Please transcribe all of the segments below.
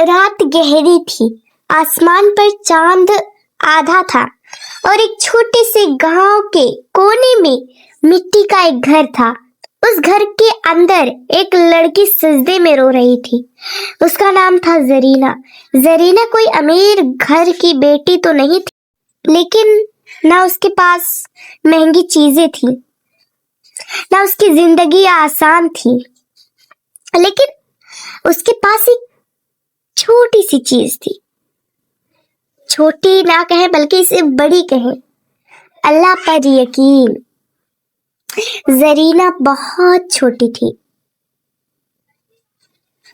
रात गहरी थी, आसमान पर चांद आधा था और एक छोटे से गांव के कोने में मिट्टी का एक घर था। उस घर के अंदर एक लड़की सजदे में रो रही थी। उसका नाम था जरीना। जरीना कोई अमीर घर की बेटी तो नहीं थी, लेकिन ना उसके पास महंगी चीजें थी, ना उसकी जिंदगी आसान थी, लेकिन उसके पास एक छोटी सी चीज थी। छोटी ना कहें बल्कि इसे बड़ी कहें, अल्लाह पर यकीन। जरीना बहुत छोटी थी,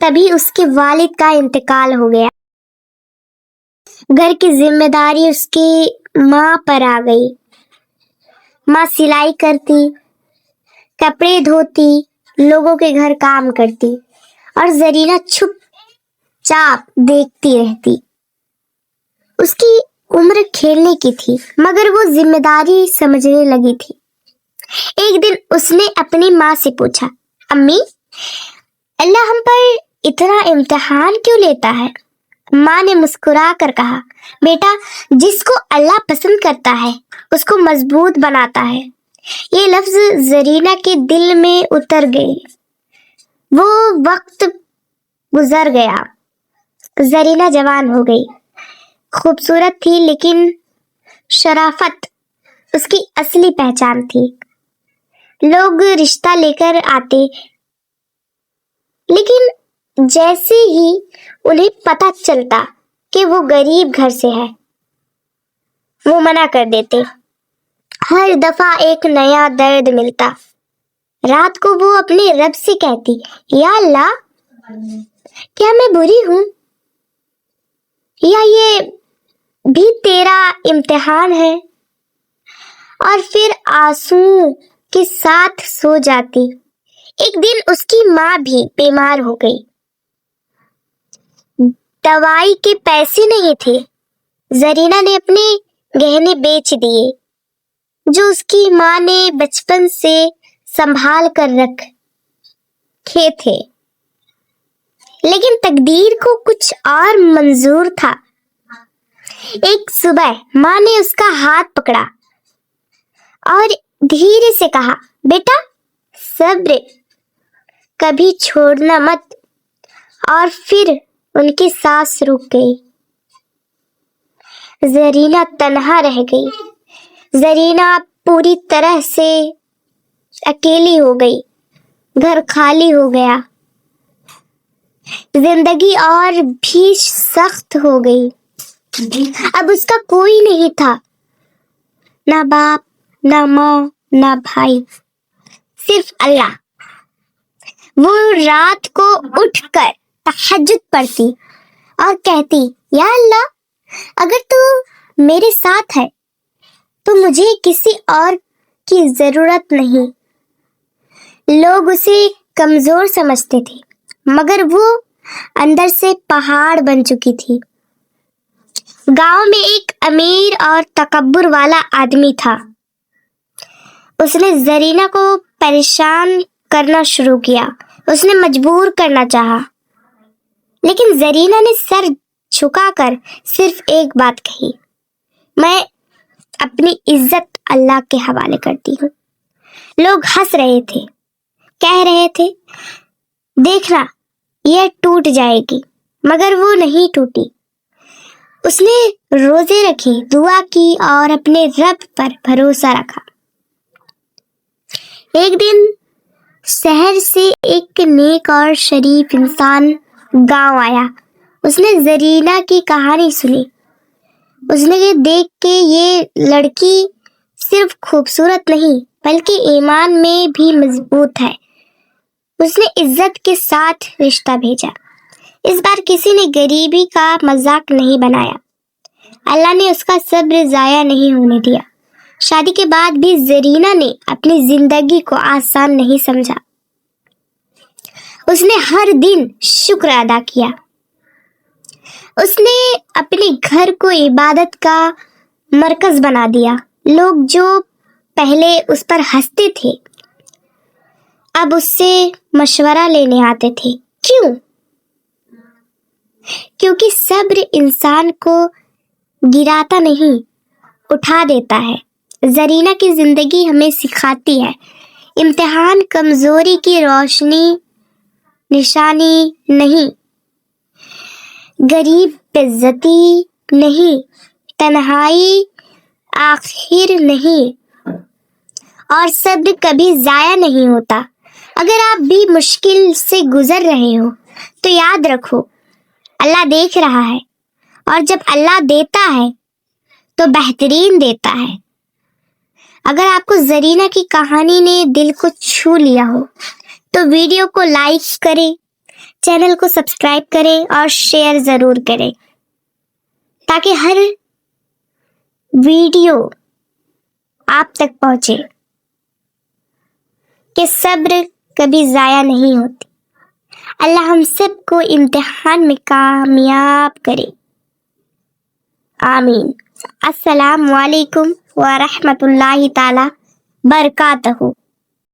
तभी उसके वालिद का इंतकाल हो गया। घर की जिम्मेदारी उसकी माँ पर आ गई। माँ सिलाई करती, कपड़े धोती, लोगों के घर काम करती और जरीना चुपचाप देखती रहती। उसकी उम्र खेलने की थी, मगर वो जिम्मेदारी समझने लगी थी। एक दिन उसने अपनी माँ से पूछा, अम्मी, अल्लाह हम पर इतना इम्तिहान क्यों लेता है? माँ ने मुस्कुरा कर कहा, बेटा, जिसको अल्लाह पसंद करता है उसको मजबूत बनाता है। ये लफ्ज जरीना के दिल में उतर गए। वो वक्त गुजर गया। जरीना जवान हो गई। खूबसूरत थी, लेकिन शराफत उसकी असली पहचान थी। लोग रिश्ता लेकर आते, लेकिन जैसे ही उन्हें पता चलता कि वो गरीब घर से है, वो मना कर देते। हर दफा एक नया दर्द मिलता। रात को वो अपने रब से कहती, या अल्लाह, क्या मैं बुरी हूं या ये भी तेरा इम्तिहान है? और फिर आंसू के साथ सो जाती। एक दिन उसकी माँ भी बीमार हो गई। दवाई के पैसे नहीं थे। जरीना ने अपने गहने बेच दिए, जो उसकी माँ ने बचपन से संभाल कर रखे थे। लेकिन तकदीर को कुछ और मंजूर था। एक सुबह माँ ने उसका हाथ पकड़ा और धीरे से कहा, बेटा, सब्र, कभी छोड़ना मत। और फिर उनकी सांस रुक गई। जरीना तन्हा रह गई। जरीना पूरी तरह से अकेली हो गई। घर खाली हो गया। जिंदगी और भी सख्त हो गई। अब उसका कोई नहीं था, ना बाप, ना माँ, ना भाई, सिर्फ अल्लाह। वो रात को उठकर तहज्जुद पढ़ती और कहती, या अल्लाह, अगर तू मेरे साथ है तो मुझे किसी और की जरूरत नहीं। लोग उसे कमजोर समझते थे, मगर वो अंदर से पहाड़ बन चुकी थी। गांव में एक अमीर और तकब्बुर वाला आदमी था। उसने जरीना को परेशान करना शुरू किया। उसने मजबूर करना चाहा, लेकिन जरीना ने सर झुकाकर सिर्फ एक बात कही, मैं अपनी इज्जत अल्लाह के हवाले करती हूँ। लोग हंस रहे थे, कह रहे थे, देखना, यह टूट जाएगी, मगर वो नहीं टूटी। उसने रोजे रखे, दुआ की और अपने रब पर भरोसा रखा। एक दिन शहर से एक नेक और शरीफ इंसान गांव आया। उसने जरीना की कहानी सुनी। उसने ये देख के ये लड़की सिर्फ खूबसूरत नहीं बल्कि ईमान में भी मजबूत है, उसने इज्जत के साथ रिश्ता भेजा। इस बार किसी ने गरीबी का मजाक नहीं बनाया। अल्लाह ने उसका सब्र जाया नहीं होने दिया। शादी के बाद भी जरीना ने अपनी जिंदगी को आसान नहीं समझा। उसने हर दिन शुक्र अदा किया। उसने अपने घर को इबादत का मरकज बना दिया। लोग जो पहले उस पर हंसते थे, अब उससे मशवरा लेने आते थे। क्यों? کیونکہ صبر انسان کو گراتا نہیں، اٹھا دیتا ہے۔ زرینہ کی زندگی ہمیں سکھاتی ہے، امتحان کمزوری کی روشنی نشانی نہیں، غریب بےعزتی نہیں، تنہائی آخر نہیں، اور صبر کبھی ضائع نہیں ہوتا۔ اگر آپ بھی مشکل سے گزر رہے ہو تو یاد رکھو اللہ دیکھ رہا ہے، اور جب اللہ دیتا ہے تو بہترین دیتا ہے۔ اگر آپ کو زرینہ کی کہانی نے دل کو چھو لیا ہو تو ویڈیو کو لائک کریں، چینل کو سبسکرائب کریں اور شیئر ضرور کریں تاکہ ہر ویڈیو آپ تک پہنچے کہ صبر کبھی ضائع نہیں ہوتی۔ اللہ ہم سب کو امتحان میں کامیاب کرے، آمین۔ السلام علیکم ورحمۃ اللہ تعالی برکاتہ۔